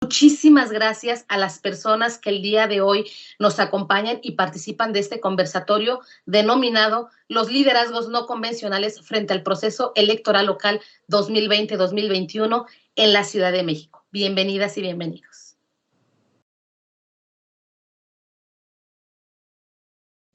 Muchísimas gracias a las personas que el día de hoy nos acompañan y participan de este conversatorio denominado Los liderazgos no convencionales frente al proceso electoral local 2020-2021 en la Ciudad de México. Bienvenidas y bienvenidos.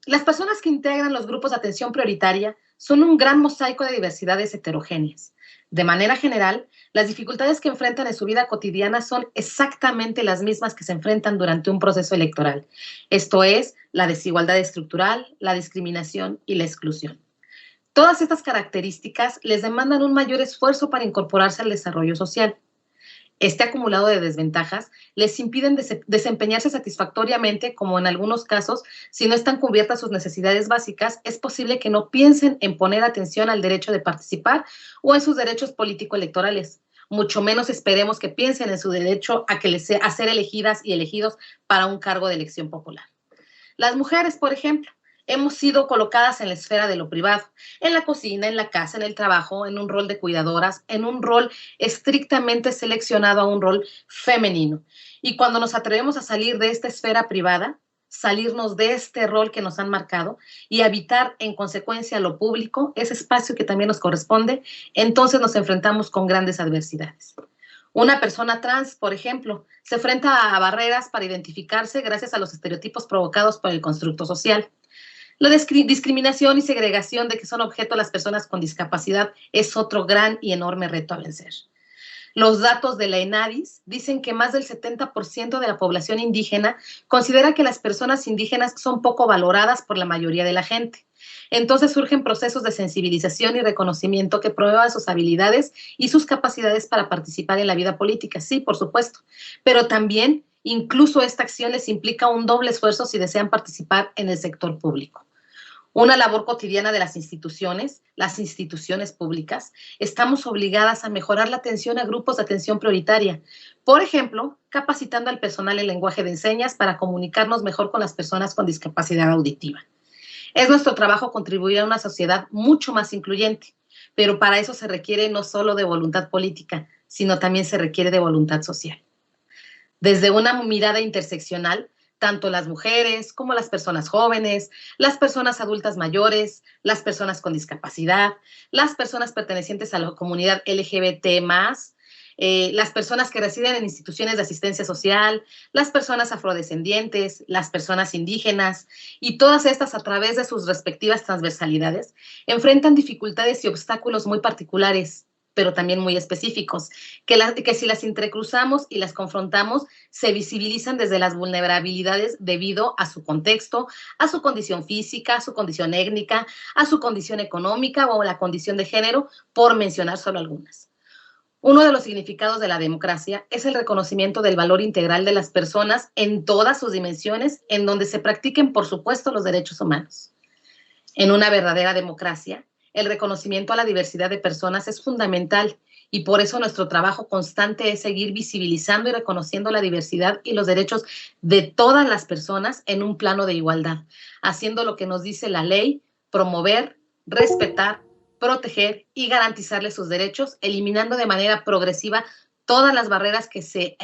Las personas que integran los grupos de atención prioritaria son un gran mosaico de diversidades heterogéneas. De manera general, las dificultades que enfrentan en su vida cotidiana son exactamente las mismas que se enfrentan durante un proceso electoral. Esto es, la desigualdad estructural, la discriminación y la exclusión. Todas estas características les demandan un mayor esfuerzo para incorporarse al desarrollo social. Este acumulado de desventajas les impiden desempeñarse satisfactoriamente, como en algunos casos, si no están cubiertas sus necesidades básicas, es posible que no piensen en poner atención al derecho de participar o en sus derechos político-electorales. Mucho menos esperemos que piensen en su derecho a ser elegidas y elegidos para un cargo de elección popular. Las mujeres, por ejemplo, hemos sido colocadas en la esfera de lo privado, en la cocina, en la casa, en el trabajo, en un rol de cuidadoras, en un rol estrictamente seleccionado a un rol femenino. Y cuando nos atrevemos a salir de esta esfera privada, salirnos de este rol que nos han marcado y habitar en consecuencia lo público, ese espacio que también nos corresponde, entonces nos enfrentamos con grandes adversidades. Una persona trans, por ejemplo, se enfrenta a barreras para identificarse gracias a los estereotipos provocados por el constructo social. La discriminación y segregación de que son objeto las personas con discapacidad es otro gran y enorme reto a vencer. Los datos de la ENADIS dicen que más del 70% de la población indígena considera que las personas indígenas son poco valoradas por la mayoría de la gente. Entonces surgen procesos de sensibilización y reconocimiento que prueban sus habilidades y sus capacidades para participar en la vida política, sí, por supuesto, pero también incluso esta acción les implica un doble esfuerzo si desean participar en el sector público. Una labor cotidiana de las instituciones públicas, estamos obligadas a mejorar la atención a grupos de atención prioritaria. Por ejemplo, capacitando al personal en lenguaje de señas para comunicarnos mejor con las personas con discapacidad auditiva. Es nuestro trabajo contribuir a una sociedad mucho más incluyente, pero para eso se requiere no solo de voluntad política, sino también se requiere de voluntad social. Desde una mirada interseccional, tanto las mujeres como las personas jóvenes, las personas adultas mayores, las personas con discapacidad, las personas pertenecientes a la comunidad LGBT+, las personas que residen en instituciones de asistencia social, las personas afrodescendientes, las personas indígenas, y todas estas a través de sus respectivas transversalidades, enfrentan dificultades y obstáculos muy particulares, pero también muy específicos, que si las entrecruzamos y las confrontamos, se visibilizan desde las vulnerabilidades debido a su contexto, a su condición física, a su condición étnica, a su condición económica o la condición de género, por mencionar solo algunas. Uno de los significados de la democracia es el reconocimiento del valor integral de las personas en todas sus dimensiones, en donde se practiquen, por supuesto, los derechos humanos. En una verdadera democracia, el reconocimiento a la diversidad de personas es fundamental y por eso nuestro trabajo constante es seguir visibilizando y reconociendo la diversidad y los derechos de todas las personas en un plano de igualdad, haciendo lo que nos dice la ley: promover, respetar, proteger y garantizarles sus derechos, eliminando de manera progresiva todas las barreras que se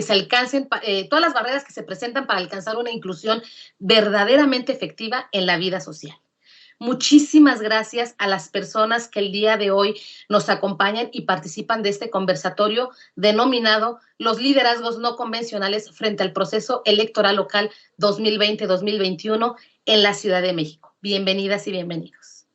alcancen, todas las barreras que se presentan para alcanzar una inclusión verdaderamente efectiva en la vida social. Muchísimas gracias a las personas que el día de hoy nos acompañan y participan de este conversatorio denominado Los liderazgos no convencionales frente al proceso electoral local 2020-2021 en la Ciudad de México. Bienvenidas y bienvenidos.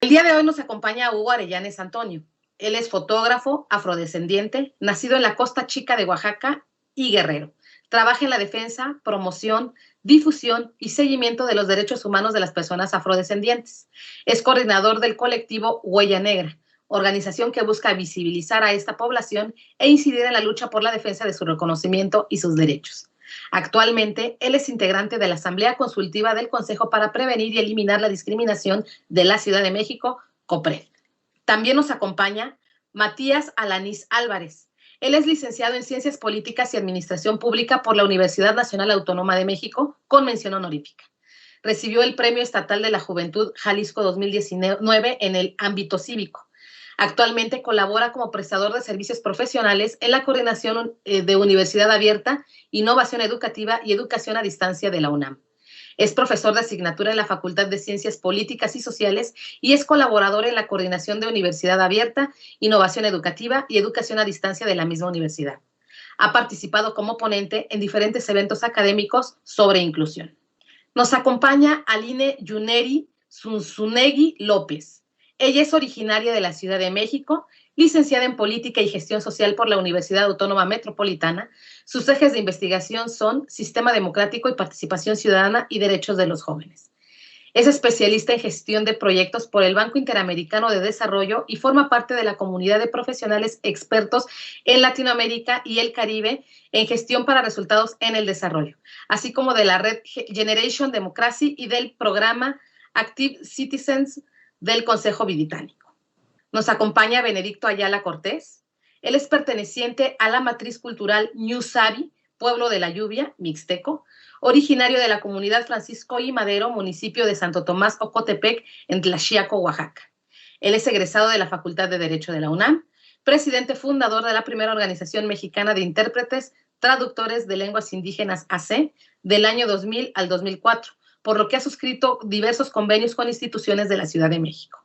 El día de hoy nos acompaña Hugo Arellanes Antonio. Él es fotógrafo afrodescendiente, nacido en la Costa Chica de Oaxaca y Guerrero. Trabaja en la defensa, promoción, difusión y seguimiento de los derechos humanos de las personas afrodescendientes. Es coordinador del colectivo Huella Negra, organización que busca visibilizar a esta población e incidir en la lucha por la defensa de su reconocimiento y sus derechos. Actualmente, él es integrante de la Asamblea Consultiva del Consejo para Prevenir y Eliminar la Discriminación de la Ciudad de México, COPRED. También nos acompaña Matías Alanís Álvarez. Él es licenciado en Ciencias Políticas y Administración Pública por la Universidad Nacional Autónoma de México, con mención honorífica. Recibió el Premio Estatal de la Juventud Jalisco 2019 en el ámbito cívico. Actualmente colabora como prestador de servicios profesionales en la Coordinación de Universidad Abierta, Innovación Educativa y Educación a Distancia de la UNAM. Es profesor de asignatura en la Facultad de Ciencias Políticas y Sociales y es colaborador en la Coordinación de Universidad Abierta, Innovación Educativa y Educación a Distancia de la misma universidad. Ha participado como ponente en diferentes eventos académicos sobre inclusión. Nos acompaña Aline Yuneri Zunzunegui López. Ella es originaria de la Ciudad de México, licenciada en Política y Gestión Social por la Universidad Autónoma Metropolitana. Sus ejes de investigación son Sistema Democrático y Participación Ciudadana y Derechos de los Jóvenes. Es especialista en gestión de proyectos por el Banco Interamericano de Desarrollo y forma parte de la comunidad de profesionales expertos en Latinoamérica y el Caribe en gestión para resultados en el desarrollo, así como de la red Generation Democracy y del programa Active Citizens del Consejo Británico. Nos acompaña Benedicto Ayala Cortés. Él es perteneciente a la matriz cultural Ñusabi, Pueblo de la Lluvia, Mixteco, originario de la comunidad Francisco I. Madero, municipio de Santo Tomás Ocotepec, en Tlaxiaco, Oaxaca. Él es egresado de la Facultad de Derecho de la UNAM, presidente fundador de la primera organización mexicana de intérpretes, traductores de lenguas indígenas AC, del año 2000 al 2004, por lo que ha suscrito diversos convenios con instituciones de la Ciudad de México.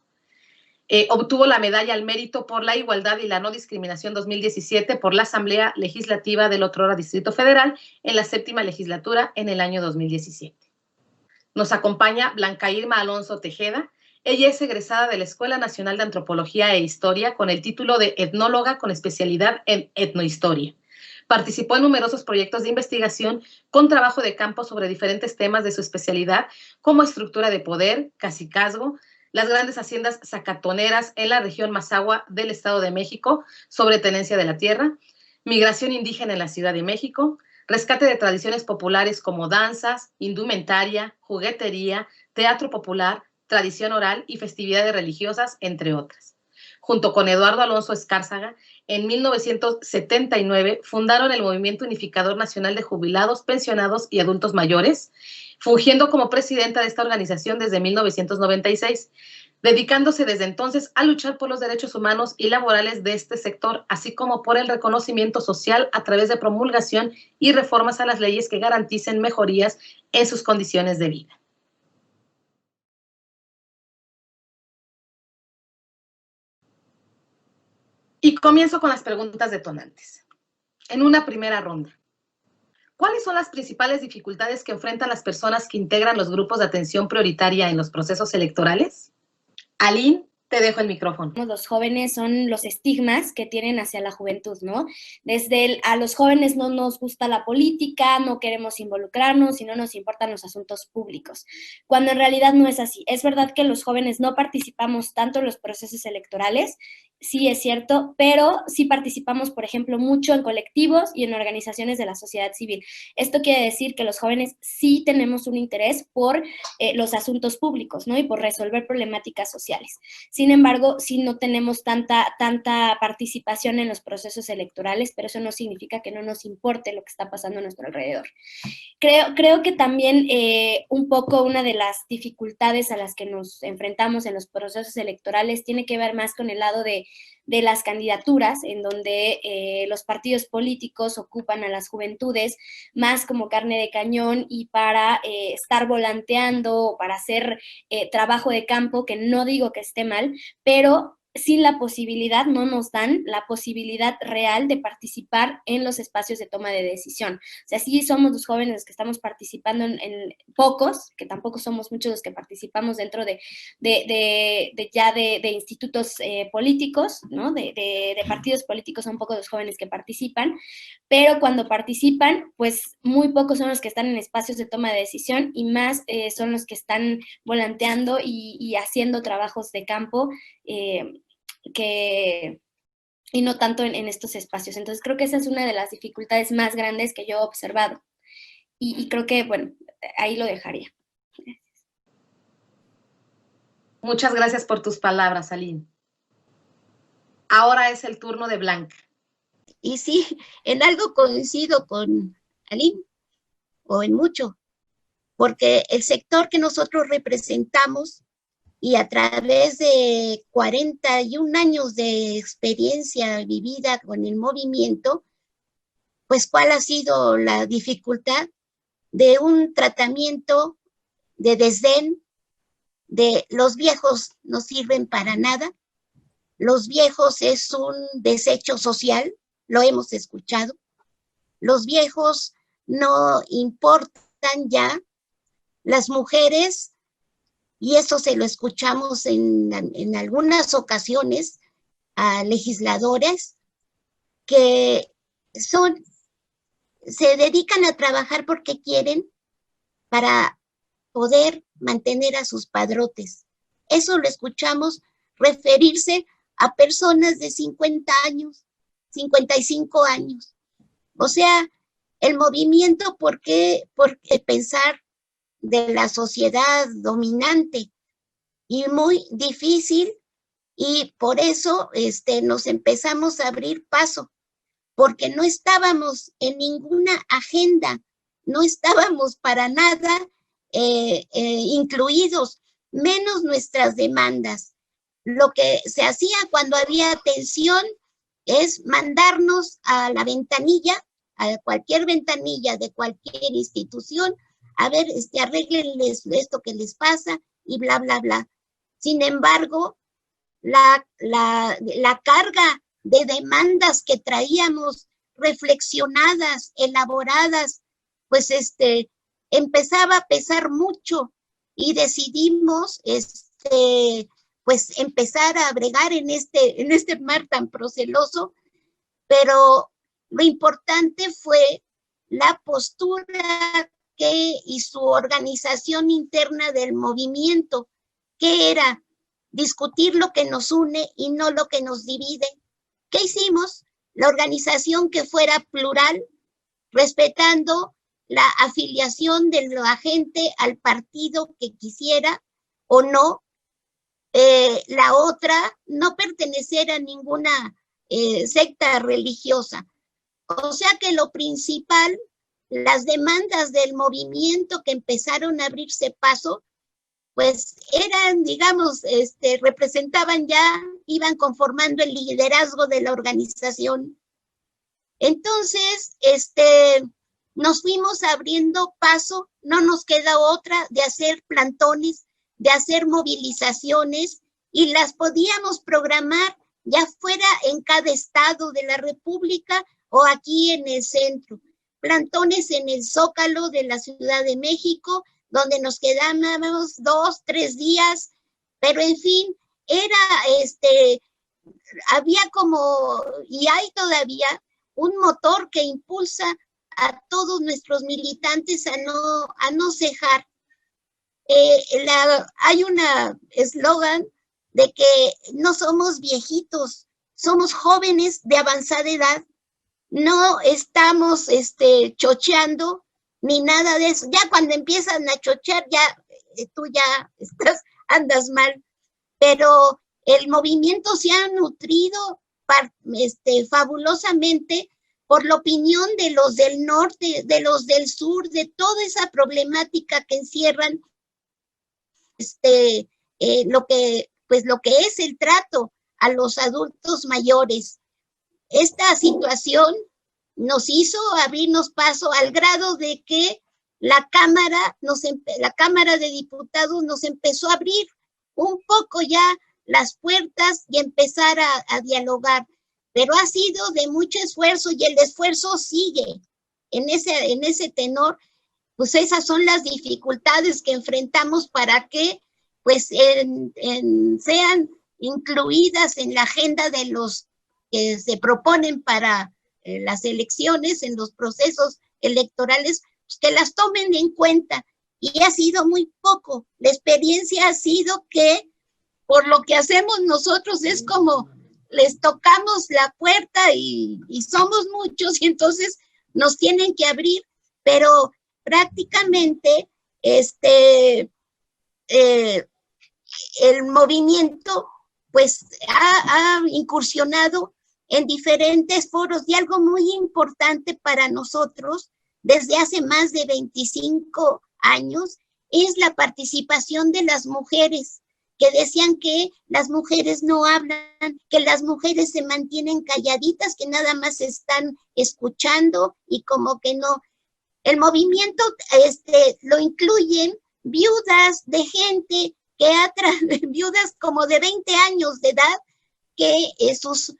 Obtuvo la medalla al mérito por la igualdad y la no discriminación 2017 por la Asamblea Legislativa del otrora Distrito Federal en la 7ª legislatura en el año 2017. Nos acompaña Blanca Irma Alonso Tejeda. Ella es egresada de la Escuela Nacional de Antropología e Historia con el título de etnóloga con especialidad en etnohistoria. Participó en numerosos proyectos de investigación con trabajo de campo sobre diferentes temas de su especialidad, como estructura de poder, cacicazgo, las grandes haciendas zacatoneras en la región Mazahua del Estado de México, sobre tenencia de la tierra, migración indígena en la Ciudad de México, rescate de tradiciones populares como danzas, indumentaria, juguetería, teatro popular, tradición oral y festividades religiosas, entre otras. Junto con Eduardo Alonso Escárzaga, en 1979 fundaron el Movimiento Unificador Nacional de Jubilados, Pensionados y Adultos Mayores, fungiendo como presidenta de esta organización desde 1996, dedicándose desde entonces a luchar por los derechos humanos y laborales de este sector, así como por el reconocimiento social a través de promulgación y reformas a las leyes que garanticen mejorías en sus condiciones de vida. Y comienzo con las preguntas detonantes. En una primera ronda, ¿cuáles son las principales dificultades que enfrentan las personas que integran los grupos de atención prioritaria en los procesos electorales? Aline, te dejo el micrófono. Los jóvenes son los estigmas que tienen hacia la juventud, ¿no? Desde a los jóvenes no nos gusta la política, no queremos involucrarnos y no nos importan los asuntos públicos, cuando en realidad no es así. Es verdad que los jóvenes no participamos tanto en los procesos electorales, sí es cierto, pero sí participamos, por ejemplo, mucho en colectivos y en organizaciones de la sociedad civil. Esto quiere decir que los jóvenes sí tenemos un interés por los asuntos públicos, ¿no? Y por resolver problemáticas sociales. Sin embargo, sí no tenemos tanta participación en los procesos electorales, pero eso no significa que no nos importe lo que está pasando a nuestro alrededor. Creo que también un poco una de las dificultades a las que nos enfrentamos en los procesos electorales tiene que ver más con el lado de las candidaturas, en donde los partidos políticos ocupan a las juventudes más como carne de cañón y para estar volanteando, para hacer trabajo de campo, que no digo que esté mal, pero sin la posibilidad, no nos dan la posibilidad real de participar en los espacios de toma de decisión. O sea, sí somos los jóvenes los que estamos participando en pocos, que tampoco somos muchos los que participamos dentro de institutos políticos, ¿no? De partidos políticos, son pocos los jóvenes que participan, pero cuando participan, pues muy pocos son los que están en espacios de toma de decisión y más son los que están volanteando y haciendo trabajos de campo y no tanto en estos espacios. Entonces creo que esa es una de las dificultades más grandes que yo he observado. Y creo que, bueno, ahí lo dejaría. Muchas gracias por tus palabras, Aline. Ahora es el turno de Blanca. Y sí, en algo coincido con Aline, o en mucho, porque el sector que nosotros representamos y a través de 41 años de experiencia vivida con el movimiento, pues ¿cuál ha sido la dificultad de un tratamiento de desdén, de los viejos no sirven para nada, los viejos es un desecho social, lo hemos escuchado, los viejos no importan ya, las mujeres, y eso se lo escuchamos en algunas ocasiones a legisladores que se dedican a trabajar porque quieren para poder mantener a sus padrotes. Eso lo escuchamos referirse a personas de 50 años, 55 años. O sea, el movimiento, ¿por qué pensar de la sociedad dominante? Y muy difícil, y por eso nos empezamos a abrir paso, porque no estábamos en ninguna agenda, no estábamos para nada incluidos, menos nuestras demandas. Lo que se hacía cuando había tensión es mandarnos a la ventanilla, a cualquier ventanilla de cualquier institución, a ver, arréglenles esto que les pasa y bla, bla, bla. Sin embargo, la carga de demandas que traíamos reflexionadas, elaboradas, pues empezaba a pesar mucho y decidimos pues empezar a bregar en este mar tan proceloso, pero lo importante fue la postura y su organización interna del movimiento, que era discutir lo que nos une y no lo que nos divide. ¿Qué hicimos? La organización que fuera plural, respetando la afiliación de la gente al partido que quisiera o no. La otra, no pertenecer a ninguna secta religiosa. O sea que lo principal, las demandas del movimiento que empezaron a abrirse paso, pues eran, digamos, representaban ya, iban conformando el liderazgo de la organización. Entonces, nos fuimos abriendo paso, no nos queda otra de hacer plantones, de hacer movilizaciones, y las podíamos programar ya fuera en cada estado de la República o aquí en el centro. Plantones en el Zócalo de la Ciudad de México, donde nos quedábamos 2, 3 días, pero en fin, había como, y hay todavía, un motor que impulsa a todos nuestros militantes a no cejar. Hay una eslogan de que no somos viejitos, somos jóvenes de avanzada edad, no estamos chocheando ni nada de eso. Ya cuando empiezan a chochear, ya tú ya andas mal, pero el movimiento se ha nutrido fabulosamente por la opinión de los del norte, de los del sur, de toda esa problemática que encierran lo que es el trato a los adultos mayores. Esta situación nos hizo abrirnos paso al grado de que la Cámara de Diputados nos empezó a abrir un poco ya las puertas y empezar a dialogar, pero ha sido de mucho esfuerzo y el esfuerzo sigue en ese tenor. Pues esas son las dificultades que enfrentamos para que pues sean incluidas en la agenda de los que se proponen para las elecciones, en los procesos electorales, pues que las tomen en cuenta. Y ha sido muy poco. La experiencia ha sido que por lo que hacemos nosotros es como les tocamos la puerta y somos muchos y entonces nos tienen que abrir, pero prácticamente el movimiento pues ha incursionado en diferentes foros, y algo muy importante para nosotros desde hace más de 25 años es la participación de las mujeres, que decían que las mujeres no hablan, que las mujeres se mantienen calladitas, que nada más están escuchando y como que no. El movimiento lo incluyen viudas de gente viudas como de 20 años de edad, que sus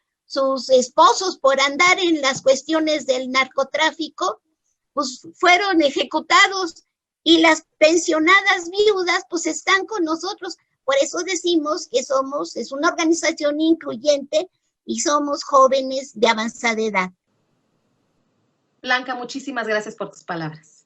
esposos, por andar en las cuestiones del narcotráfico, pues fueron ejecutados, y las pensionadas viudas pues están con nosotros. Por eso decimos que es una organización incluyente y somos jóvenes de avanzada edad. Blanca, muchísimas gracias por tus palabras.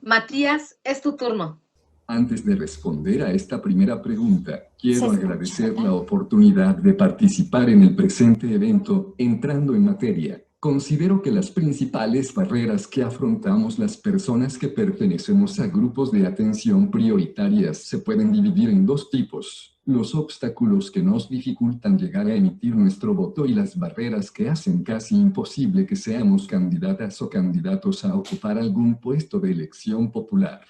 Matías, es tu turno. Antes de responder a esta primera pregunta, quiero agradecer la oportunidad de participar en el presente evento. Entrando en materia, considero que las principales barreras que afrontamos las personas que pertenecemos a grupos de atención prioritarias se pueden dividir en dos tipos: los obstáculos que nos dificultan llegar a emitir nuestro voto y las barreras que hacen casi imposible que seamos candidatas o candidatos a ocupar algún puesto de elección popular.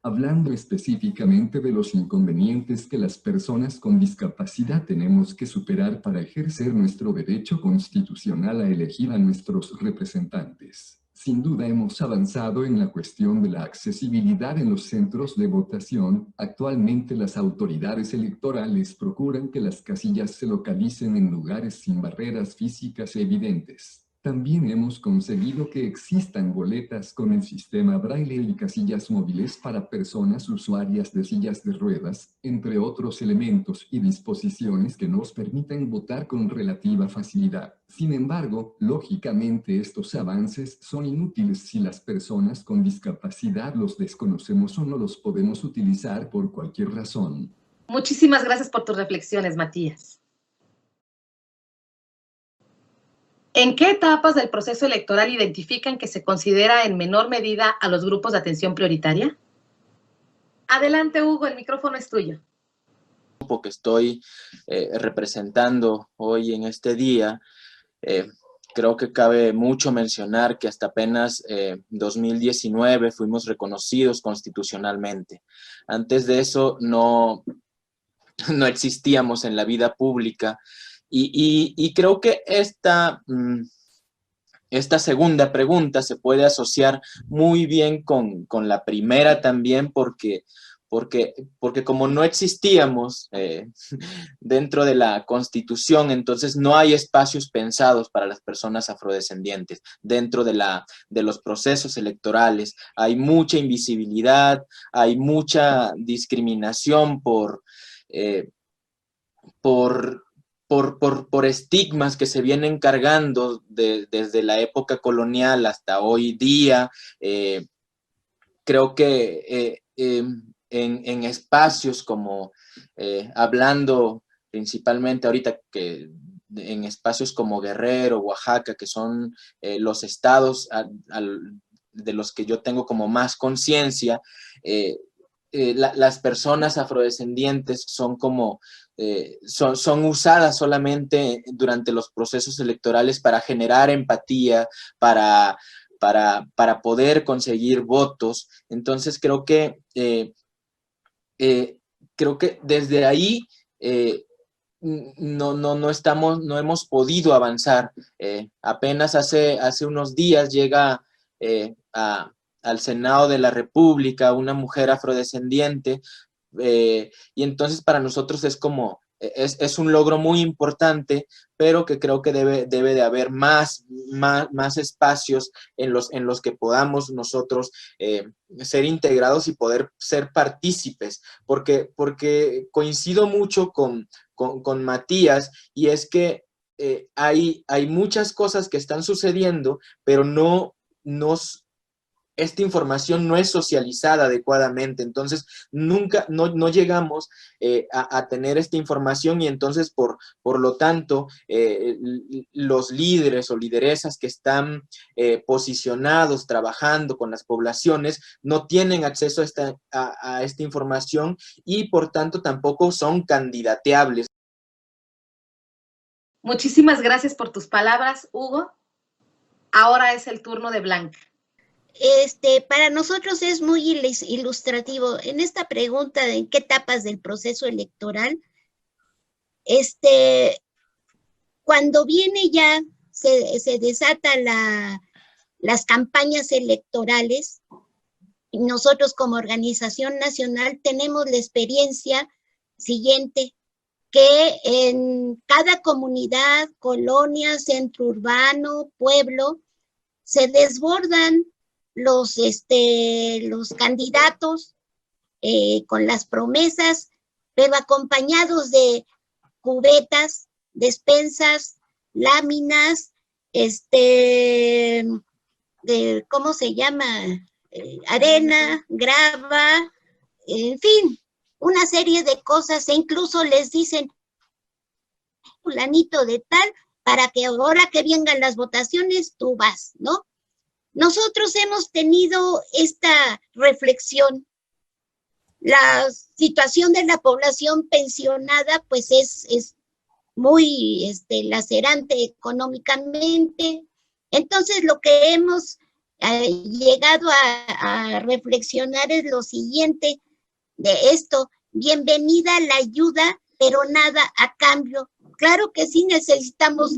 Hablando específicamente de los inconvenientes que las personas con discapacidad tenemos que superar para ejercer nuestro derecho constitucional a elegir a nuestros representantes. Sin duda hemos avanzado en la cuestión de la accesibilidad en los centros de votación. Actualmente las autoridades electorales procuran que las casillas se localicen en lugares sin barreras físicas evidentes. También hemos conseguido que existan boletas con el sistema Braille y casillas móviles para personas usuarias de sillas de ruedas, entre otros elementos y disposiciones que nos permiten votar con relativa facilidad. Sin embargo, lógicamente estos avances son inútiles si las personas con discapacidad los desconocemos o no los podemos utilizar por cualquier razón. Muchísimas gracias por tus reflexiones, Matías. ¿En qué etapas del proceso electoral identifican que se considera en menor medida a los grupos de atención prioritaria? Adelante, Hugo, el micrófono es tuyo. El grupo que estoy representando hoy en este día, creo que cabe mucho mencionar que hasta apenas 2019 fuimos reconocidos constitucionalmente. Antes de eso no existíamos en la vida pública. Y creo que esta segunda pregunta se puede asociar muy bien con la primera también, porque como no existíamos dentro de la Constitución, entonces no hay espacios pensados para las personas afrodescendientes. Dentro de los procesos electorales hay mucha invisibilidad, hay mucha discriminación por estigmas que se vienen cargando desde la época colonial hasta hoy día. Creo que en espacios como, hablando principalmente ahorita que en espacios como Guerrero, Oaxaca, que son los estados de los que yo tengo como más conciencia, las personas afrodescendientes son como son usadas solamente durante los procesos electorales para generar empatía, para poder conseguir votos. Entonces creo que desde ahí no hemos podido avanzar. Apenas hace unos días llega al Senado de la República una mujer afrodescendiente, y entonces para nosotros es como, es un logro muy importante, pero que creo que debe de haber más espacios en los que podamos nosotros ser integrados y poder ser partícipes, porque coincido mucho con Matías, y es que hay muchas cosas que están sucediendo, pero esta información no es socializada adecuadamente, entonces nunca, no llegamos a tener esta información, y entonces por lo tanto los líderes o lideresas que están posicionados, trabajando con las poblaciones, no tienen acceso a esta información, y por tanto tampoco son candidateables. Muchísimas gracias por tus palabras, Hugo. Ahora es el turno de Blanca. Para nosotros es muy ilustrativo. En esta pregunta de en qué etapas del proceso electoral, cuando viene ya, se desata las campañas electorales, nosotros como organización nacional tenemos la experiencia siguiente, que en cada comunidad, colonia, centro urbano, pueblo, se desbordan los candidatos con las promesas, pero acompañados de cubetas, despensas, láminas, ¿cómo se llama? Arena, grava, en fin, una serie de cosas, e incluso les dicen fulanito de tal, para que ahora que vengan las votaciones, tú vas, ¿no? Nosotros hemos tenido esta reflexión. La situación de la población pensionada, pues es muy lacerante económicamente. Entonces, lo que hemos llegado a reflexionar es lo siguiente de esto: bienvenida la ayuda, pero nada a cambio. Claro que sí necesitamos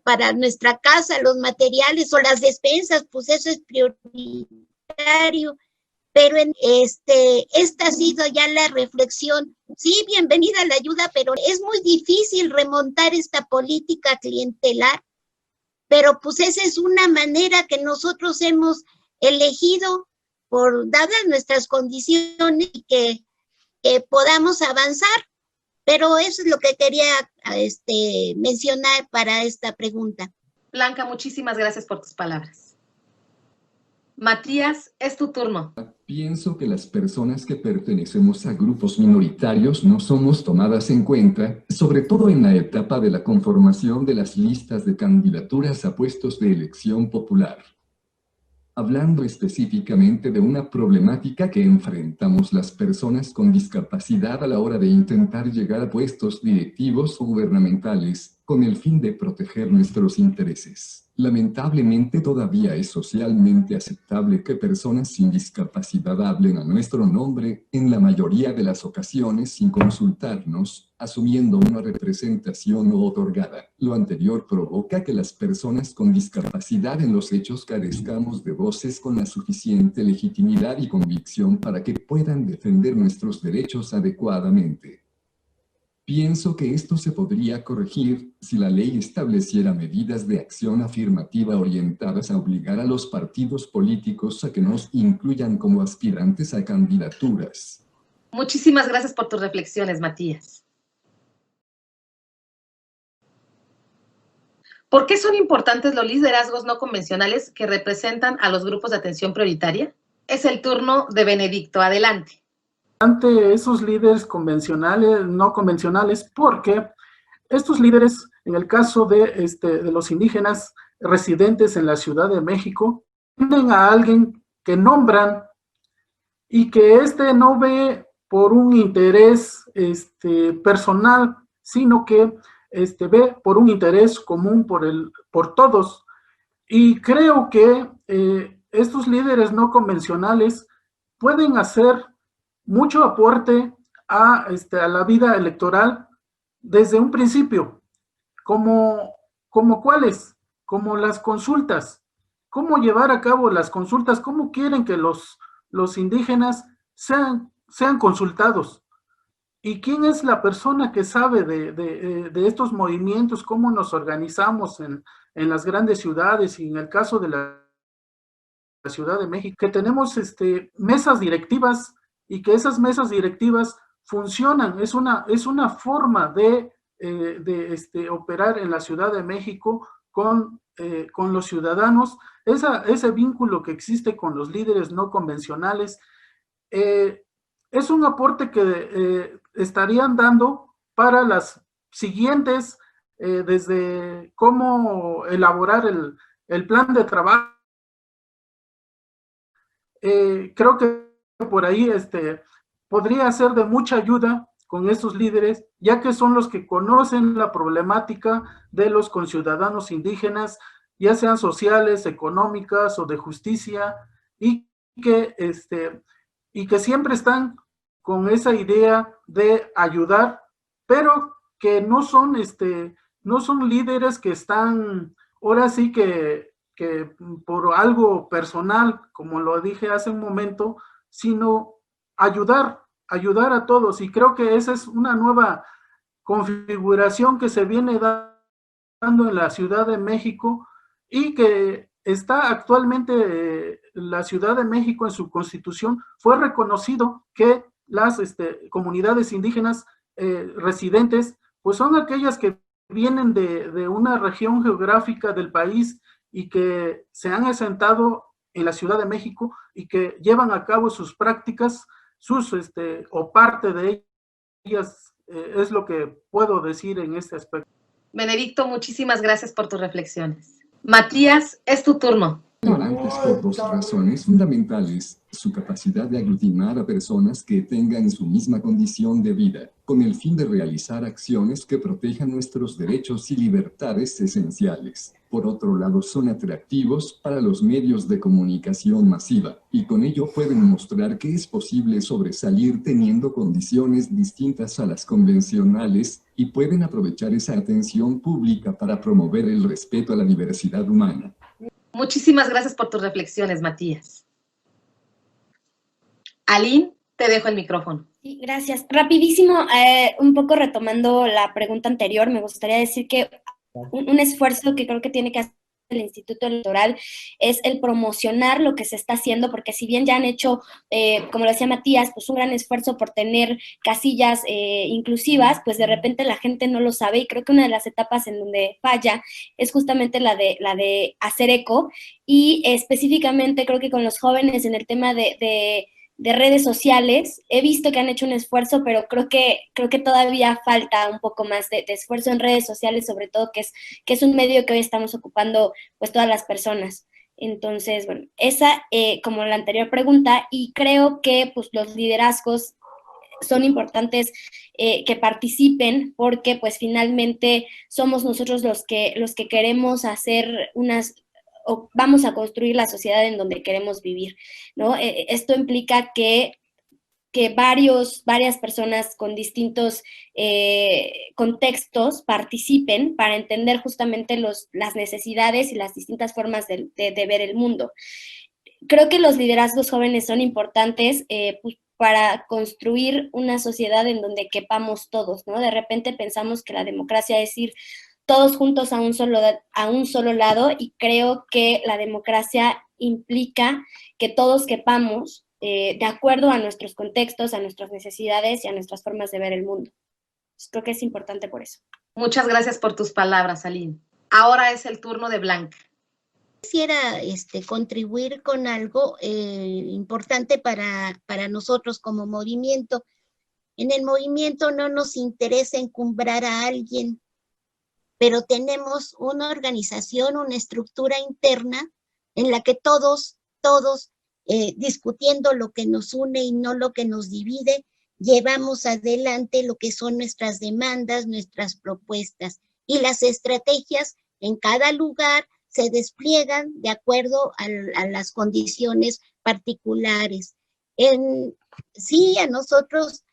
para nuestra casa, los materiales o las despensas, pues eso es prioritario, pero esta ha sido ya la reflexión. Sí, bienvenida la ayuda, pero es muy difícil remontar esta política clientelar, pero pues esa es una manera que nosotros hemos elegido dadas nuestras condiciones, y que podamos avanzar. Pero eso es lo que quería mencionar para esta pregunta. Blanca, muchísimas gracias por tus palabras. Matías, es tu turno. Pienso que las personas que pertenecemos a grupos minoritarios no somos tomadas en cuenta, sobre todo en la etapa de la conformación de las listas de candidaturas a puestos de elección popular. Hablando específicamente de una problemática que enfrentamos las personas con discapacidad a la hora de intentar llegar a puestos directivos o gubernamentales, con el fin de proteger nuestros intereses. Lamentablemente todavía es socialmente aceptable que personas sin discapacidad hablen a nuestro nombre, en la mayoría de las ocasiones sin consultarnos, asumiendo una representación no otorgada. Lo anterior provoca que las personas con discapacidad en los hechos carezcamos de voces con la suficiente legitimidad y convicción para que puedan defender nuestros derechos adecuadamente. Pienso que esto se podría corregir si la ley estableciera medidas de acción afirmativa orientadas a obligar a los partidos políticos a que nos incluyan como aspirantes a candidaturas. Muchísimas gracias por tus reflexiones, Matías. ¿Por qué son importantes los liderazgos no convencionales que representan a los grupos de atención prioritaria? Es el turno de Benedicto. Adelante. Ante esos líderes convencionales, no convencionales, porque estos líderes, en el caso de los indígenas residentes en la Ciudad de México, tienen a alguien que nombran y que no ve por un interés personal, sino que ve por un interés común por todos. Y creo que estos líderes no convencionales pueden hacer mucho aporte a la vida electoral desde un principio, como cuáles, como las consultas, cómo llevar a cabo las consultas, cómo quieren que los indígenas sean consultados, y quién es la persona que sabe de estos movimientos, cómo nos organizamos en las grandes ciudades, y en el caso de la Ciudad de México, que tenemos mesas directivas, y que esas mesas directivas funcionan. Es una forma de operar en la Ciudad de México con los ciudadanos. Ese vínculo que existe con los líderes no convencionales es un aporte que estarían dando para las siguientes, desde cómo elaborar el plan de trabajo. Creo que por ahí podría ser de mucha ayuda con estos líderes, ya que son los que conocen la problemática de los conciudadanos indígenas, ya sean sociales, económicas o de justicia, y que siempre están con esa idea de ayudar, pero que no son líderes que están, ahora sí que por algo personal, como lo dije hace un momento, sino ayudar a todos. Y creo que esa es una nueva configuración que se viene dando en la Ciudad de México, y que está actualmente la Ciudad de México en su constitución. Fue reconocido que las comunidades indígenas residentes, pues son aquellas que vienen de una región geográfica del país y que se han asentado en la Ciudad de México y que llevan a cabo sus prácticas, o parte de ellas, es lo que puedo decir en este aspecto. Benedicto, muchísimas gracias por tus reflexiones. Matías, es tu turno. Ignorantes por dos razones fundamentales: su capacidad de aglutinar a personas que tengan su misma condición de vida, con el fin de realizar acciones que protejan nuestros derechos y libertades esenciales. Por otro lado, son atractivos para los medios de comunicación masiva, y con ello pueden mostrar que es posible sobresalir teniendo condiciones distintas a las convencionales, y pueden aprovechar esa atención pública para promover el respeto a la diversidad humana. Muchísimas gracias por tus reflexiones, Matías. Aline, te dejo el micrófono. Sí, gracias. Rapidísimo, un poco retomando la pregunta anterior, me gustaría decir que un esfuerzo que creo que tiene que hacer el Instituto Electoral es el promocionar lo que se está haciendo, porque si bien ya han hecho, como lo decía Matías, pues un gran esfuerzo por tener casillas inclusivas, pues de repente la gente no lo sabe, y creo que una de las etapas en donde falla es justamente la de hacer eco, y específicamente creo que con los jóvenes en el tema de redes sociales, he visto que han hecho un esfuerzo, pero creo que todavía falta un poco más de esfuerzo en redes sociales, sobre todo que es un medio que hoy estamos ocupando pues todas las personas. Entonces, bueno, esa como la anterior pregunta, y creo que pues los liderazgos son importantes que participen, porque pues finalmente somos nosotros los que queremos hacer o vamos a construir la sociedad en donde queremos vivir, ¿no? Esto implica que varias personas con distintos contextos participen para entender justamente las necesidades y las distintas formas de ver el mundo. Creo que los liderazgos jóvenes son importantes pues, para construir una sociedad en donde quepamos todos, ¿no? De repente pensamos que la democracia es ir todos juntos a un solo lado, y creo que la democracia implica que todos quepamos de acuerdo a nuestros contextos, a nuestras necesidades y a nuestras formas de ver el mundo. Creo que es importante por eso. Muchas gracias por tus palabras, Aline. Ahora es el turno de Blanca. Quisiera contribuir con algo importante para nosotros como movimiento. En el movimiento no nos interesa encumbrar a alguien, pero tenemos una organización, una estructura interna en la que todos, discutiendo lo que nos une y no lo que nos divide, llevamos adelante lo que son nuestras demandas, nuestras propuestas, y las estrategias en cada lugar se despliegan de acuerdo a las condiciones particulares. Sí, a nosotros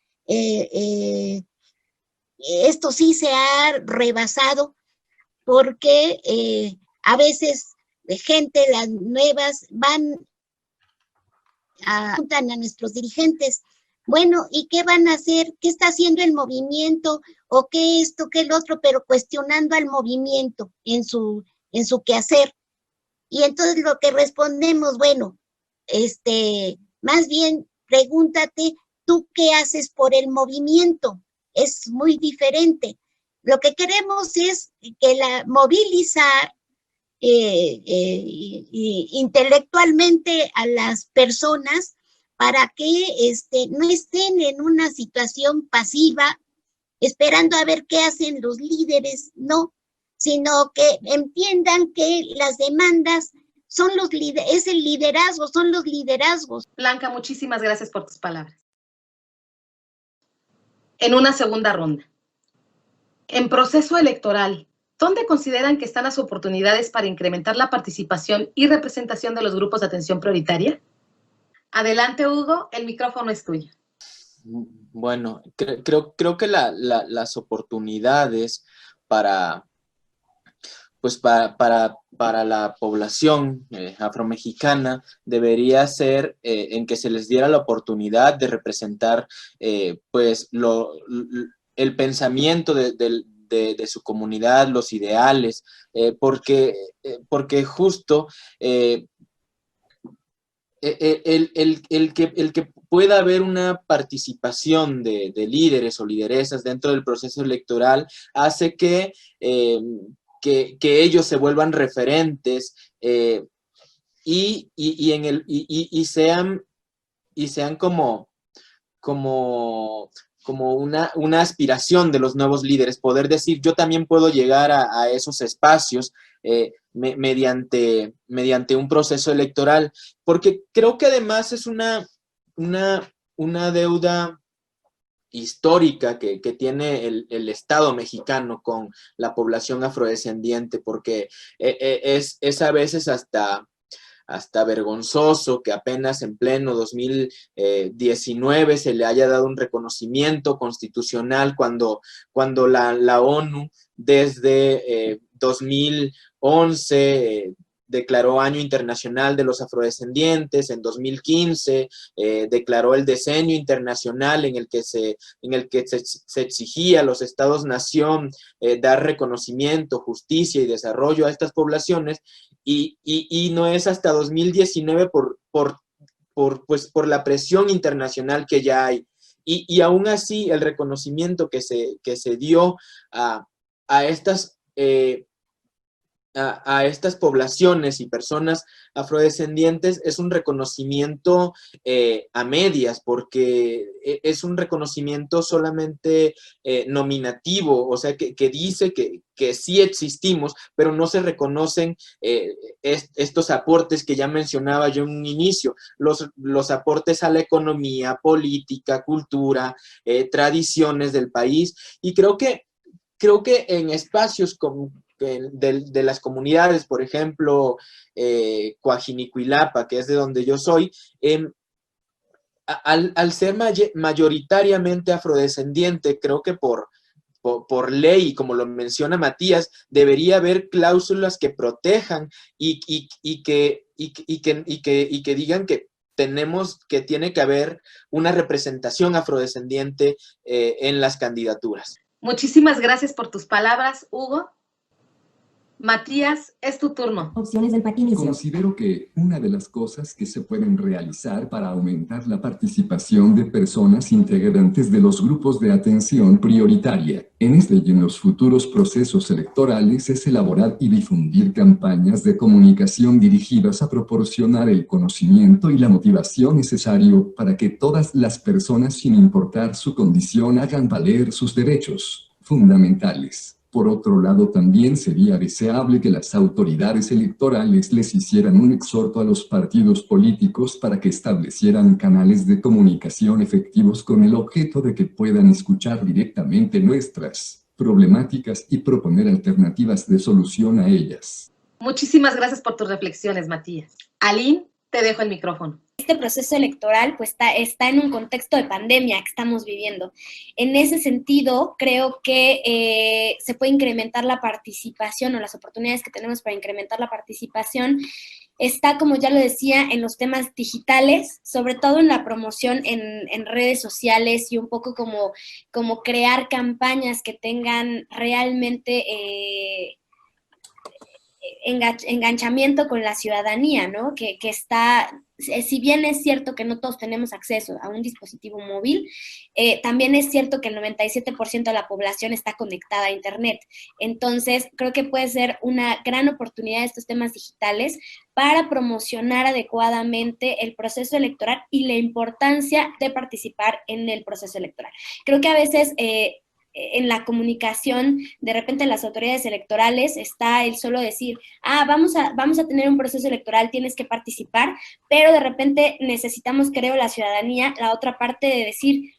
esto sí se ha rebasado, porque a veces gente, las nuevas, preguntan a nuestros dirigentes, bueno, ¿y qué van a hacer? ¿Qué está haciendo el movimiento? ¿O qué esto, qué el otro? Pero cuestionando al movimiento en su quehacer. Y entonces lo que respondemos, bueno, más bien pregúntate tú qué haces por el movimiento. Es muy diferente. Lo que queremos es que movilizar intelectualmente a las personas para que no estén en una situación pasiva esperando a ver qué hacen los líderes, no, sino que entiendan que las demandas son es el liderazgo, son los liderazgos. Blanca, muchísimas gracias por tus palabras. En una segunda ronda. En proceso electoral, ¿Dónde consideran que están las oportunidades para incrementar la participación y representación de los grupos de atención prioritaria? Adelante, Hugo, el micrófono es tuyo. Bueno, creo que las oportunidades para la población afromexicana debería ser en que se les diera la oportunidad de representar pues el pensamiento de su comunidad, los ideales, porque justo el que pueda haber una participación de líderes o lideresas dentro del proceso electoral hace que ellos se vuelvan referentes y sean como una aspiración de los nuevos líderes, poder decir, yo también puedo llegar a esos espacios mediante un proceso electoral, porque creo que además es una deuda histórica que tiene el Estado mexicano con la población afrodescendiente, porque es a veces hasta vergonzoso que apenas en pleno 2019 se le haya dado un reconocimiento constitucional cuando la ONU desde 2011 declaró Año Internacional de los Afrodescendientes, en 2015 declaró el Decenio Internacional en el que se exigía a los Estados-nación dar reconocimiento, justicia y desarrollo a estas poblaciones, y no es hasta 2019 por la presión internacional que ya hay. Y aún así el reconocimiento que se dio a estas poblaciones y personas afrodescendientes es un reconocimiento a medias, porque es un reconocimiento solamente nominativo, o sea, que dice que sí existimos, pero no se reconocen estos aportes que ya mencionaba yo en un inicio, los aportes a la economía, política, cultura, tradiciones del país, y creo que en espacios como de las comunidades, por ejemplo, Coajinicuilapa, que es de donde yo soy, al ser mayoritariamente afrodescendiente, creo que por ley, como lo menciona Matías, debería haber cláusulas que protejan y que digan que tiene que haber una representación afrodescendiente en las candidaturas. Muchísimas gracias por tus palabras, Hugo. Matías, es tu turno. Opciones del paquinicio. Considero que una de las cosas que se pueden realizar para aumentar la participación de personas integrantes de los grupos de atención prioritaria en este y en los futuros procesos electorales es elaborar y difundir campañas de comunicación dirigidas a proporcionar el conocimiento y la motivación necesario para que todas las personas, sin importar su condición, hagan valer sus derechos fundamentales. Por otro lado, también sería deseable que las autoridades electorales les hicieran un exhorto a los partidos políticos para que establecieran canales de comunicación efectivos con el objeto de que puedan escuchar directamente nuestras problemáticas y proponer alternativas de solución a ellas. Muchísimas gracias por tus reflexiones, Matías. Aline, te dejo el micrófono. Este proceso electoral pues está en un contexto de pandemia que estamos viviendo. En ese sentido, creo que se puede incrementar la participación, o las oportunidades que tenemos para incrementar la participación está, como ya lo decía, en los temas digitales, sobre todo en la promoción en redes sociales, y un poco como crear campañas que tengan realmente enganchamiento con la ciudadanía, ¿no? Que está, si bien es cierto que no todos tenemos acceso a un dispositivo móvil, también es cierto que el 97% de la población está conectada a Internet. Entonces, creo que puede ser una gran oportunidad estos temas digitales para promocionar adecuadamente el proceso electoral y la importancia de participar en el proceso electoral. Creo que a veces en la comunicación, de repente en las autoridades electorales, está el solo decir, vamos a tener un proceso electoral, tienes que participar, pero de repente necesitamos, creo, la ciudadanía, la otra parte de decir,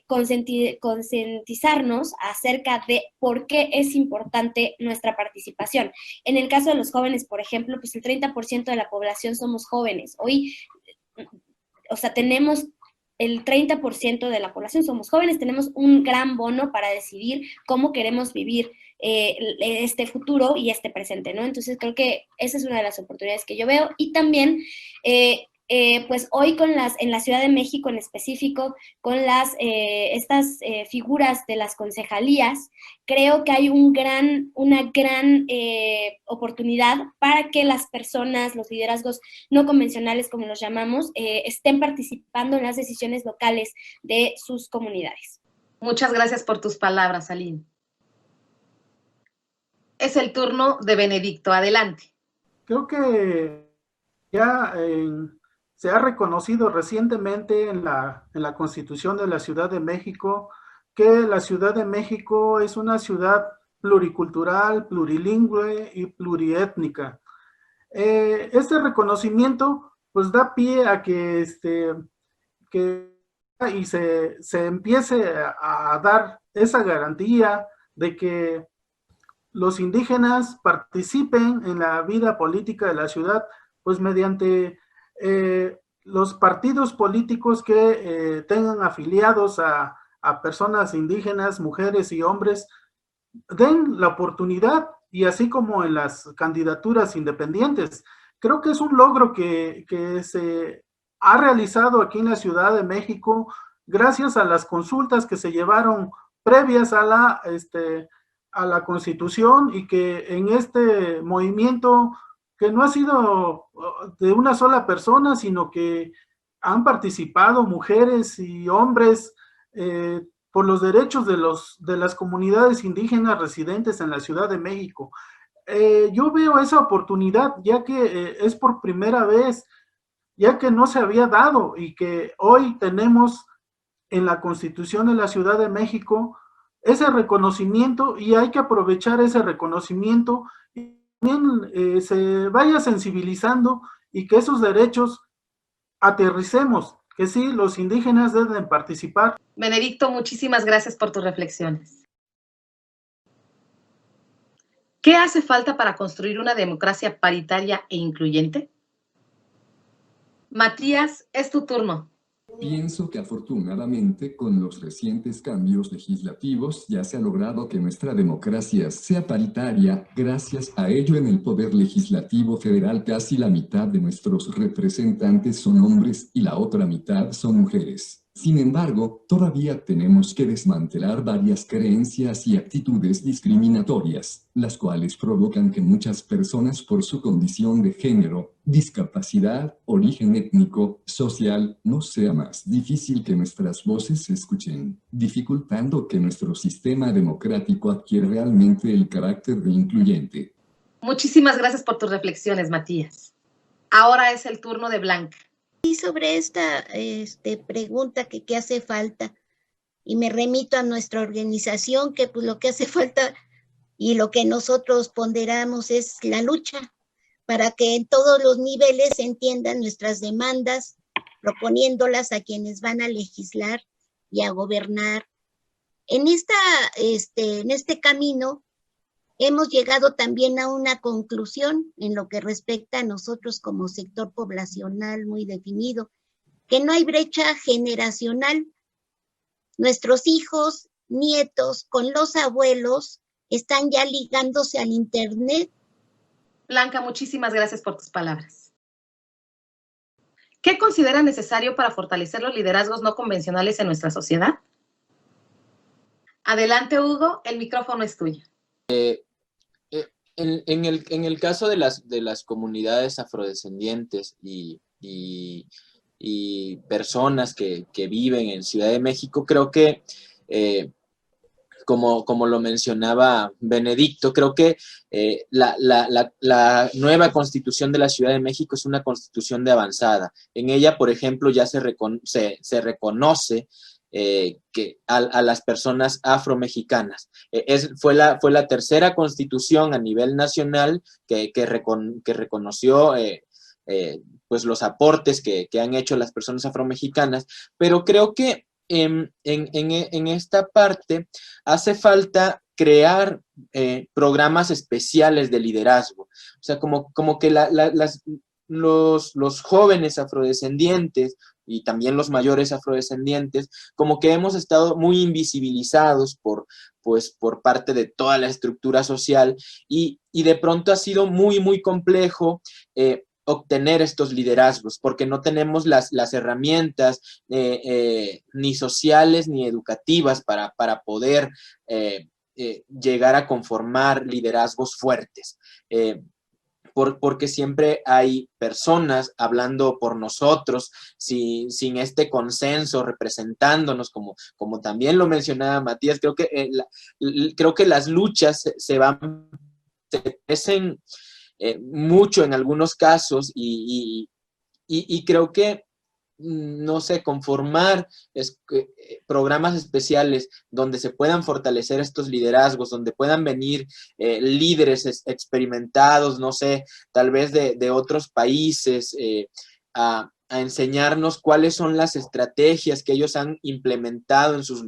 concientizarnos acerca de por qué es importante nuestra participación. En el caso de los jóvenes, por ejemplo, pues el 30% de la población somos jóvenes. Hoy, o sea, tenemos el 30% de la población somos jóvenes, tenemos un gran bono para decidir cómo queremos vivir este futuro y este presente, ¿no? Entonces creo que esa es una de las oportunidades que yo veo. Y también, pues hoy en la Ciudad de México en específico, con estas figuras de las concejalías, creo que hay una gran oportunidad para que las personas, los liderazgos no convencionales, como los llamamos, estén participando en las decisiones locales de sus comunidades. Muchas gracias por tus palabras, Aline. Es el turno de Benedicto. Adelante. Creo que ya se ha reconocido recientemente en la Constitución de la Ciudad de México que la Ciudad de México es una ciudad pluricultural, plurilingüe y pluriétnica. Este reconocimiento pues da pie a que se empiece a dar esa garantía de que los indígenas participen en la vida política de la ciudad, pues mediante los partidos políticos que tengan afiliados a personas indígenas, mujeres y hombres, den la oportunidad, y así como en las candidaturas independientes. Creo que es un logro que se ha realizado aquí en la Ciudad de México gracias a las consultas que se llevaron previas a la Constitución, y que en este movimiento, que no ha sido de una sola persona, sino que han participado mujeres y hombres por los derechos de las comunidades indígenas residentes en la Ciudad de México. Yo veo esa oportunidad, ya que es por primera vez, ya que no se había dado, y que hoy tenemos en la Constitución de la Ciudad de México ese reconocimiento, y hay que aprovechar ese reconocimiento y también se vaya sensibilizando, y que esos derechos aterricemos, que sí, los indígenas deben participar. Benedicto, muchísimas gracias por tus reflexiones. ¿Qué hace falta para construir una democracia paritaria e incluyente? Matías, es tu turno. Pienso que afortunadamente con los recientes cambios legislativos ya se ha logrado que nuestra democracia sea paritaria. Gracias a ello, en el Poder Legislativo Federal casi la mitad de nuestros representantes son hombres y la otra mitad son mujeres. Sin embargo, todavía tenemos que desmantelar varias creencias y actitudes discriminatorias, las cuales provocan que muchas personas por su condición de género, discapacidad, origen étnico, social, no sea más difícil que nuestras voces se escuchen, dificultando que nuestro sistema democrático adquiera realmente el carácter de incluyente. Muchísimas gracias por tus reflexiones, Matías. Ahora es el turno de Blanca. Y sobre esta pregunta que qué hace falta, y me remito a nuestra organización, que pues lo que hace falta y lo que nosotros ponderamos es la lucha, para que en todos los niveles se entiendan nuestras demandas, proponiéndolas a quienes van a legislar y a gobernar. En este camino hemos llegado también a una conclusión en lo que respecta a nosotros como sector poblacional muy definido, que no hay brecha generacional. Nuestros hijos, nietos, con los abuelos, están ya ligándose al Internet. Blanca, muchísimas gracias por tus palabras. ¿Qué considera necesario para fortalecer los liderazgos no convencionales en nuestra sociedad? Adelante, Hugo, el micrófono es tuyo. En el caso de las comunidades afrodescendientes y personas que viven en Ciudad de México, creo que, como lo mencionaba Benedicto, creo que la nueva Constitución de la Ciudad de México es una constitución de avanzada. En ella, por ejemplo, ya se reconoce que a las personas afromexicanas. Fue la tercera constitución a nivel nacional que reconoció pues los aportes que han hecho las personas afromexicanas, pero creo que en esta parte hace falta crear programas especiales de liderazgo. O sea, como que los jóvenes afrodescendientes y también los mayores afrodescendientes, como que hemos estado muy invisibilizados por parte de toda la estructura social y de pronto ha sido muy, muy complejo obtener estos liderazgos, porque no tenemos las herramientas ni sociales ni educativas para poder llegar a conformar liderazgos fuertes. Porque siempre hay personas hablando por nosotros sin este consenso, representándonos, como también lo mencionaba Matías. Creo que las luchas se crecen mucho en algunos casos y creo que, no sé, conformar programas especiales donde se puedan fortalecer estos liderazgos, donde puedan venir líderes experimentados, no sé, tal vez de otros países, a enseñarnos cuáles son las estrategias que ellos han implementado en sus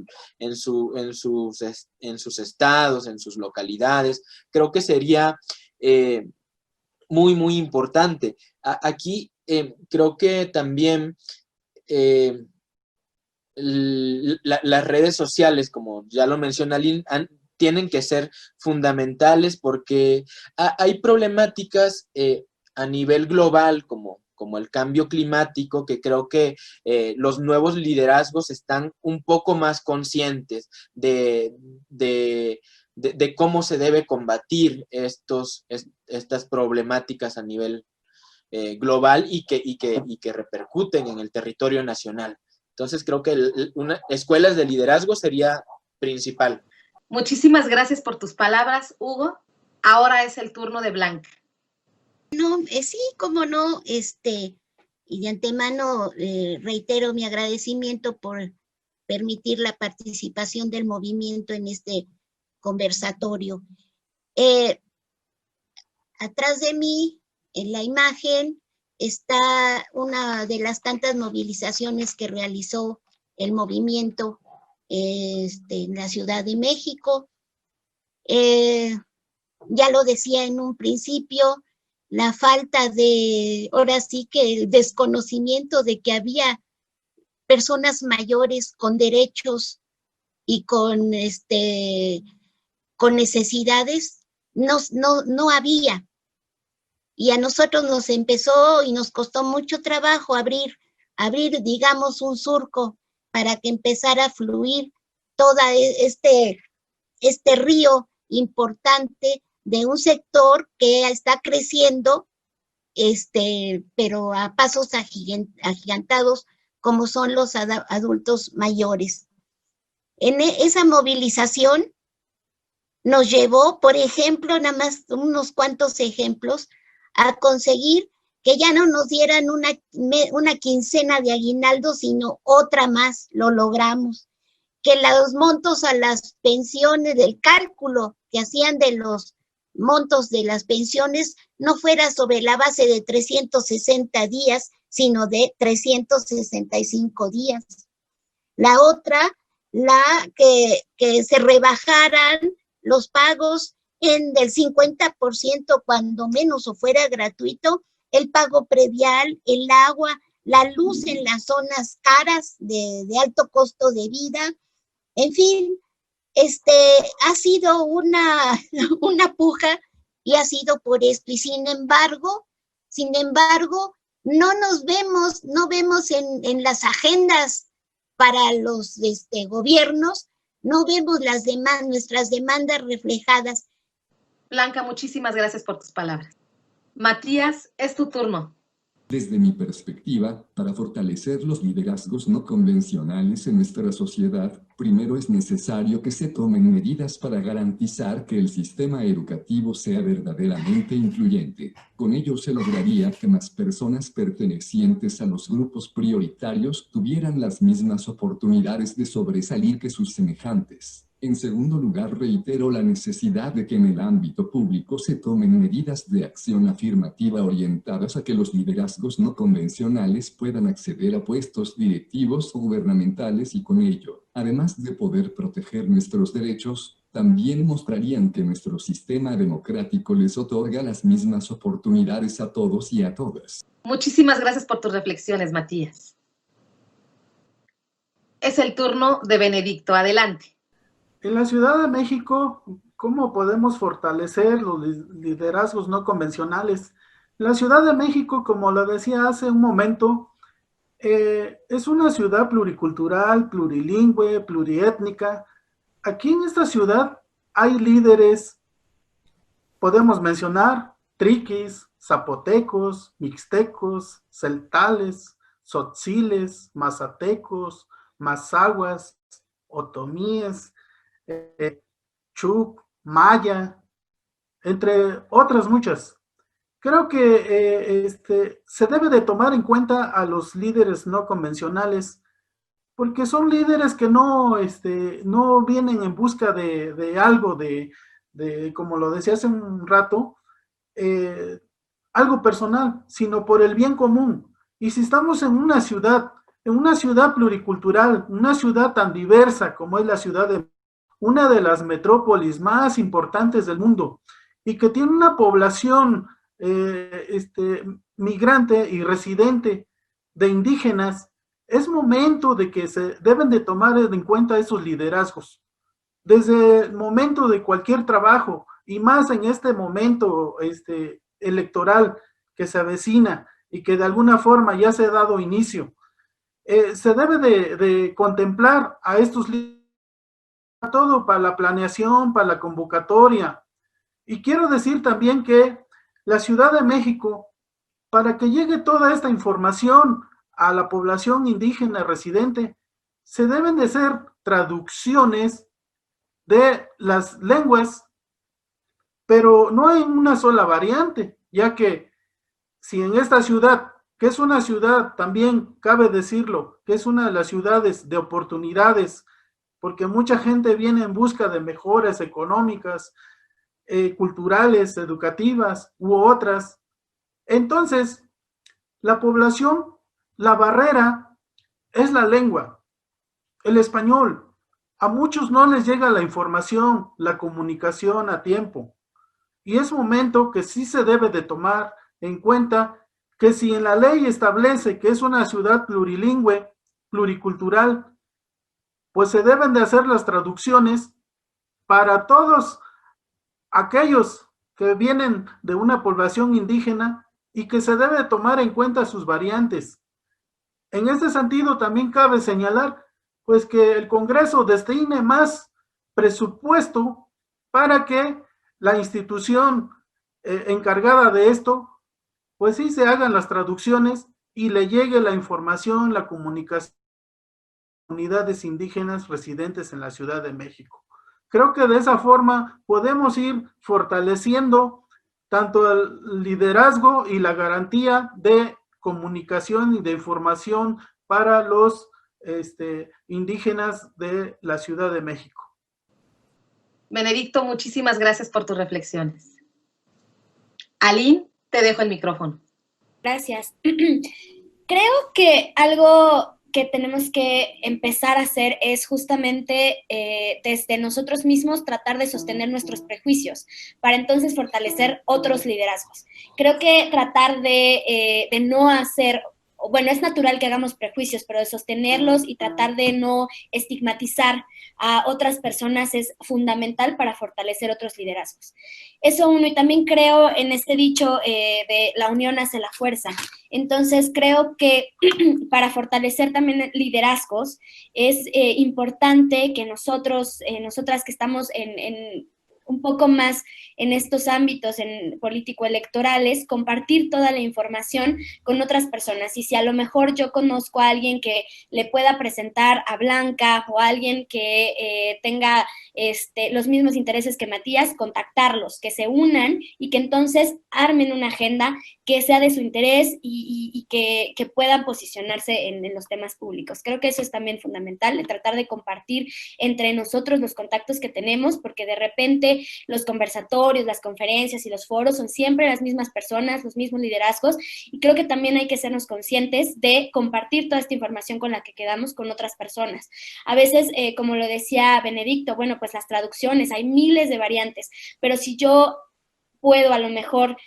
estados, en sus localidades. Creo que sería muy, muy importante. Aquí creo que también las redes sociales, como ya lo menciona Lynn, tienen que ser fundamentales porque hay problemáticas a nivel global como el cambio climático, que creo que los nuevos liderazgos están un poco más conscientes de cómo se debe combatir estas problemáticas a nivel global y que repercuten en el territorio nacional. Entonces creo que escuelas de liderazgo sería principal. Muchísimas gracias por tus palabras, Hugo. Ahora es el turno de Blanca. No, sí, cómo no, y de antemano reitero mi agradecimiento por permitir la participación del movimiento en este conversatorio. Atrás de mí, en la imagen, está una de las tantas movilizaciones que realizó el movimiento en la Ciudad de México. Ya lo decía en un principio, la falta de, ahora sí que el desconocimiento de que había personas mayores con derechos y con necesidades, no había. Y a nosotros nos empezó y nos costó mucho trabajo abrir, digamos, un surco para que empezara a fluir todo este río importante de un sector que está creciendo, pero a pasos agigantados, como son los adultos mayores. En esa movilización nos llevó, por ejemplo, nada más unos cuantos ejemplos, a conseguir que ya no nos dieran una quincena de aguinaldo, sino otra más, lo logramos. Que los montos a las pensiones, del cálculo que hacían de los montos de las pensiones, no fuera sobre la base de 360 días, sino de 365 días. La otra, que se rebajaran los pagos del 50% cuando menos o fuera gratuito, el pago predial, el agua, la luz en las zonas caras de alto costo de vida. En fin, ha sido una puja y ha sido por esto. Y sin embargo, no vemos en las agendas para los gobiernos, no vemos nuestras demandas reflejadas. Blanca, muchísimas gracias por tus palabras. Matías, es tu turno. Desde mi perspectiva, para fortalecer los liderazgos no convencionales en nuestra sociedad, primero es necesario que se tomen medidas para garantizar que el sistema educativo sea verdaderamente incluyente. Con ello se lograría que más personas pertenecientes a los grupos prioritarios tuvieran las mismas oportunidades de sobresalir que sus semejantes. En segundo lugar, reitero la necesidad de que en el ámbito público se tomen medidas de acción afirmativa orientadas a que los liderazgos no convencionales puedan acceder a puestos directivos o gubernamentales y con ello, además de poder proteger nuestros derechos, también mostrarían que nuestro sistema democrático les otorga las mismas oportunidades a todos y a todas. Muchísimas gracias por tus reflexiones, Matías. Es el turno de Benedicto. Adelante. En la Ciudad de México, ¿cómo podemos fortalecer los liderazgos no convencionales? La Ciudad de México, como lo decía hace un momento, es una ciudad pluricultural, plurilingüe, pluriétnica. Aquí en esta ciudad hay líderes, podemos mencionar triquis, zapotecos, mixtecos, celtales, tzotziles, mazatecos, mazahuas, otomíes, chuc, maya, entre otras muchas. Creo que se debe de tomar en cuenta a los líderes no convencionales, porque son líderes que no vienen en busca de algo, como lo decía hace un rato, algo personal, sino por el bien común. Y si estamos en una ciudad pluricultural, una ciudad tan diversa como es la ciudad de una de las metrópolis más importantes del mundo y que tiene una población migrante y residente de indígenas, es momento de que se deben de tomar en cuenta esos liderazgos. Desde el momento de cualquier trabajo y más en este momento electoral que se avecina y que de alguna forma ya se ha dado inicio, se debe de contemplar a estos líderes todo para la planeación, para la convocatoria. Y quiero decir también que la Ciudad de México, para que llegue toda esta información a la población indígena residente, se deben de hacer traducciones de las lenguas, pero no en una sola variante, ya que si en esta ciudad, que es una ciudad, también cabe decirlo, que es una de las ciudades de oportunidades, porque mucha gente viene en busca de mejoras económicas, culturales, educativas u otras. Entonces, la población, la barrera es la lengua, el español. A muchos no les llega la información, la comunicación a tiempo. Y es momento que sí se debe de tomar en cuenta que si en la ley establece que es una ciudad plurilingüe, pluricultural, pues se deben de hacer las traducciones para todos aquellos que vienen de una población indígena y que se debe tomar en cuenta sus variantes. En este sentido, también cabe señalar pues que el Congreso destine más presupuesto para que la institución encargada de esto, pues sí se hagan las traducciones y le llegue la información, la comunicación a comunidades indígenas residentes en la Ciudad de México. Creo que de esa forma podemos ir fortaleciendo tanto el liderazgo y la garantía de comunicación y de información para los indígenas de la Ciudad de México. Benedicto, muchísimas gracias por tus reflexiones. Aline, te dejo el micrófono. Gracias. Creo que algo que tenemos que empezar a hacer es justamente desde nosotros mismos tratar de sostener nuestros prejuicios para entonces fortalecer otros liderazgos. Creo que tratar de no hacer, bueno, es natural que hagamos prejuicios, pero de sostenerlos y tratar de no estigmatizar a otras personas es fundamental para fortalecer otros liderazgos. Eso uno, y también creo en este dicho de la unión hace la fuerza. Entonces creo que para fortalecer también liderazgos es importante que nosotros, nosotras que estamos un poco más en estos ámbitos en político-electorales, compartir toda la información con otras personas. Y si a lo mejor yo conozco a alguien que le pueda presentar a Blanca o a alguien que tenga los mismos intereses que Matías, contactarlos, que se unan y que entonces armen una agenda que sea de su interés y que puedan posicionarse en los temas públicos. Creo que eso es también fundamental, de tratar de compartir entre nosotros los contactos que tenemos, porque de repente los conversatorios, las conferencias y los foros son siempre las mismas personas, los mismos liderazgos, y creo que también hay que sernos conscientes de compartir toda esta información con la que quedamos con otras personas. A veces, como lo decía Benedicto, bueno, pues las traducciones, hay miles de variantes, pero si yo puedo a lo mejor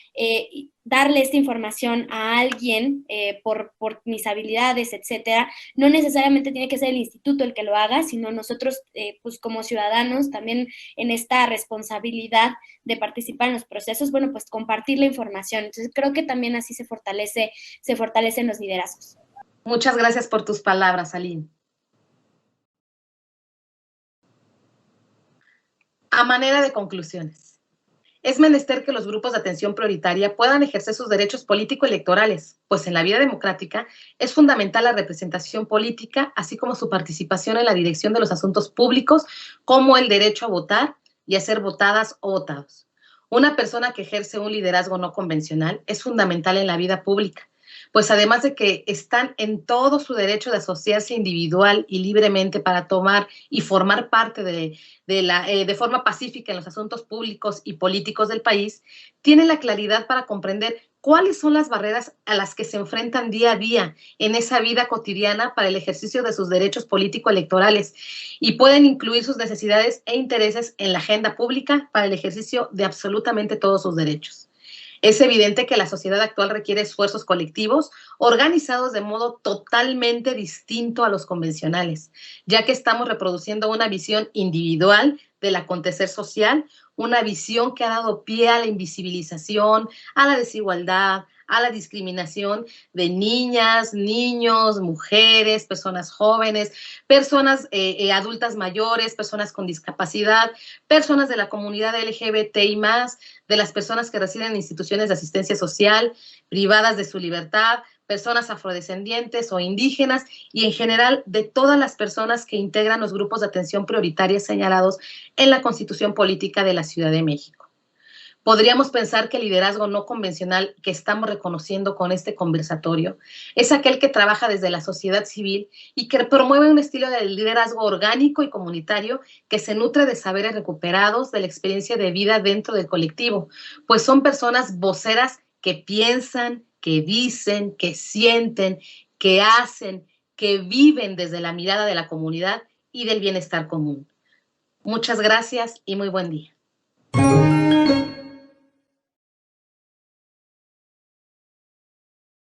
darle esta información a alguien por mis habilidades, etcétera, no necesariamente tiene que ser el instituto el que lo haga, sino nosotros, pues como ciudadanos, también en esta responsabilidad de participar en los procesos, bueno, pues compartir la información. Entonces, creo que también así se fortalecen los liderazgos. Muchas gracias por tus palabras, Aline. A manera de conclusiones, es menester que los grupos de atención prioritaria puedan ejercer sus derechos político-electorales, pues en la vida democrática es fundamental la representación política, así como su participación en la dirección de los asuntos públicos, como el derecho a votar y a ser votadas o votados. Una persona que ejerce un liderazgo no convencional es fundamental en la vida pública, pues además de que están en todo su derecho de asociarse individual y libremente para tomar y formar parte de forma pacífica en los asuntos públicos y políticos del país, tienen la claridad para comprender cuáles son las barreras a las que se enfrentan día a día en esa vida cotidiana para el ejercicio de sus derechos político-electorales y pueden incluir sus necesidades e intereses en la agenda pública para el ejercicio de absolutamente todos sus derechos. Es evidente que la sociedad actual requiere esfuerzos colectivos organizados de modo totalmente distinto a los convencionales, ya que estamos reproduciendo una visión individual del acontecer social, una visión que ha dado pie a la invisibilización, a la desigualdad, a la discriminación de niñas, niños, mujeres, personas jóvenes, personas adultas mayores, personas con discapacidad, personas de la comunidad LGBTI+, de las personas que residen en instituciones de asistencia social, privadas de su libertad, personas afrodescendientes o indígenas y en general de todas las personas que integran los grupos de atención prioritaria señalados en la Constitución Política de la Ciudad de México. Podríamos pensar que el liderazgo no convencional que estamos reconociendo con este conversatorio es aquel que trabaja desde la sociedad civil y que promueve un estilo de liderazgo orgánico y comunitario que se nutre de saberes recuperados de la experiencia de vida dentro del colectivo, pues son personas voceras que piensan, que dicen, que sienten, que hacen, que viven desde la mirada de la comunidad y del bienestar común. Muchas gracias y muy buen día.